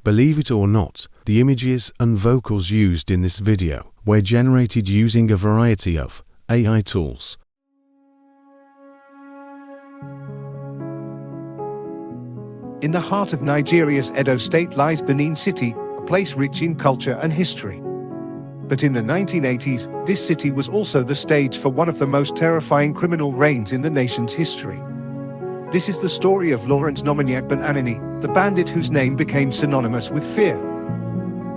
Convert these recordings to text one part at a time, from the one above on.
Believe it or not, the images and vocals used in this video were generated using a variety of AI tools. In the heart of Nigeria's Edo state lies Benin City, a place rich in culture and history. But in the 1980s, this city was also the stage for one of the most terrifying criminal reigns in the nation's history. This is the story of Lawrence Nomanyagbon Anini, the bandit whose name became synonymous with fear.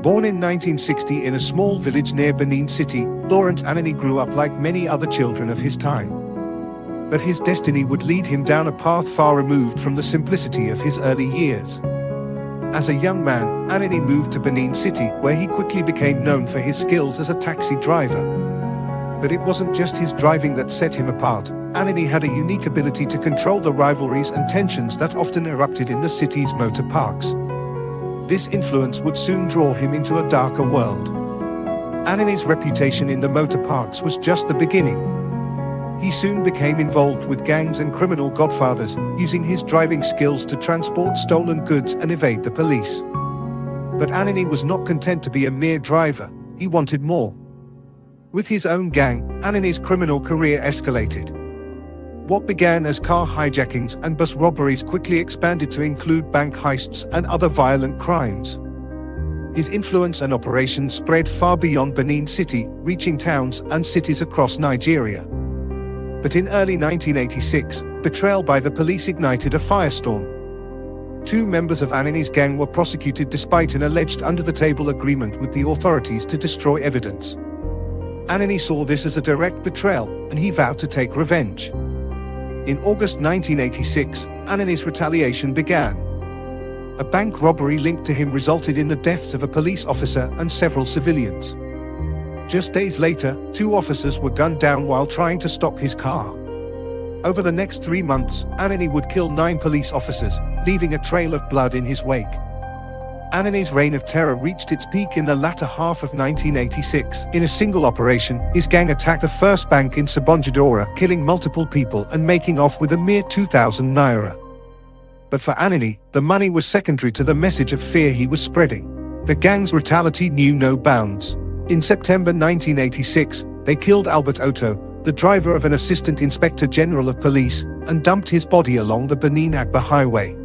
Born in 1960 in a small village near Benin City, Lawrence Anini grew up like many other children of his time. But his destiny would lead him down a path far removed from the simplicity of his early years. As a young man, Anini moved to Benin City, where he quickly became known for his skills as a taxi driver. But it wasn't just his driving that set him apart. Anini had a unique ability to control the rivalries and tensions that often erupted in the city's motor parks. This influence would soon draw him into a darker world. Anini's reputation in the motor parks was just the beginning. He soon became involved with gangs and criminal godfathers, using his driving skills to transport stolen goods and evade the police. But Anini was not content to be a mere driver, he wanted more. With his own gang, Anini's criminal career escalated. What began as car hijackings and bus robberies quickly expanded to include bank heists and other violent crimes. His influence and operations spread far beyond Benin City, reaching towns and cities across Nigeria. But in early 1986, betrayal by the police ignited a firestorm. Two members of Anini's gang were prosecuted despite an alleged under-the-table agreement with the authorities to destroy evidence. Anini saw this as a direct betrayal, and he vowed to take revenge. In August 1986, Anini's retaliation began. A bank robbery linked to him resulted in the deaths of a police officer and several civilians. Just days later, 2 officers were gunned down while trying to stop his car. Over the next 3 months, Anini would kill 9 police officers, leaving a trail of blood in his wake. Anini's reign of terror reached its peak in the latter half of 1986. In a single operation, his gang attacked the first bank in Sabonjadora, killing multiple people and making off with a mere 2,000 naira. But for Anini, the money was secondary to the message of fear he was spreading. The gang's brutality knew no bounds. In September 1986, they killed Albert Otto, the driver of an assistant inspector general of police, and dumped his body along the Benin-Agba highway.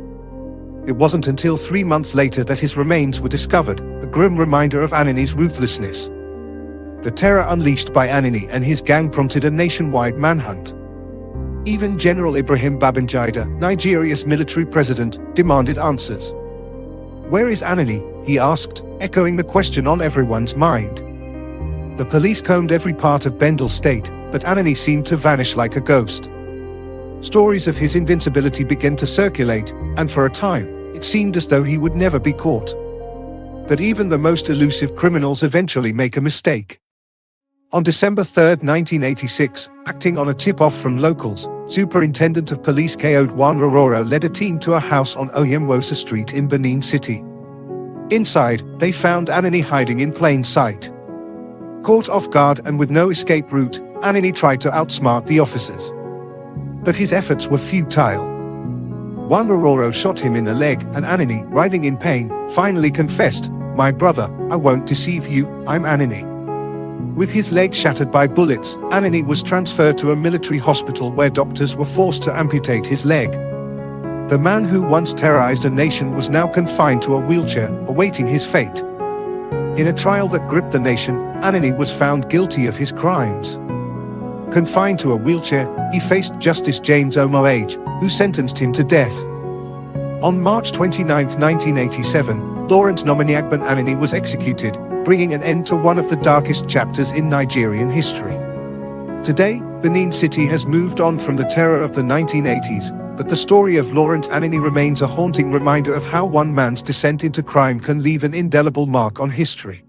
It wasn't until 3 months later that his remains were discovered, a grim reminder of Anini's ruthlessness. The terror unleashed by Anini and his gang prompted a nationwide manhunt. Even General Ibrahim Babangida, Nigeria's military president, demanded answers. "Where is Anini?" he asked, echoing the question on everyone's mind. The police combed every part of Bendel State, but Anini seemed to vanish like a ghost. Stories of his invincibility began to circulate, and for a time, it seemed as though he would never be caught. But even the most elusive criminals eventually make a mistake. On December 3, 1986, acting on a tip-off from locals, Superintendent of Police Kode Juan Aurora led a team to a house on Oyemwosa Street in Benin City. Inside, they found Anini hiding in plain sight. Caught off guard and with no escape route, Anini tried to outsmart the officers. But his efforts were futile. Juan Aurora shot him in the leg, and Anini, writhing in pain, finally confessed, "My brother, I won't deceive you, I'm Anini." With his leg shattered by bullets, Anini was transferred to a military hospital where doctors were forced to amputate his leg. The man who once terrorized a nation was now confined to a wheelchair, awaiting his fate. In a trial that gripped the nation, Anini was found guilty of his crimes. Confined to a wheelchair, he faced Justice James Omoage, who sentenced him to death. On March 29, 1987, Lawrence Nomanyagbon Anini was executed, bringing an end to one of the darkest chapters in Nigerian history. Today, Benin City has moved on from the terror of the 1980s, but the story of Lawrence Anini remains a haunting reminder of how one man's descent into crime can leave an indelible mark on history.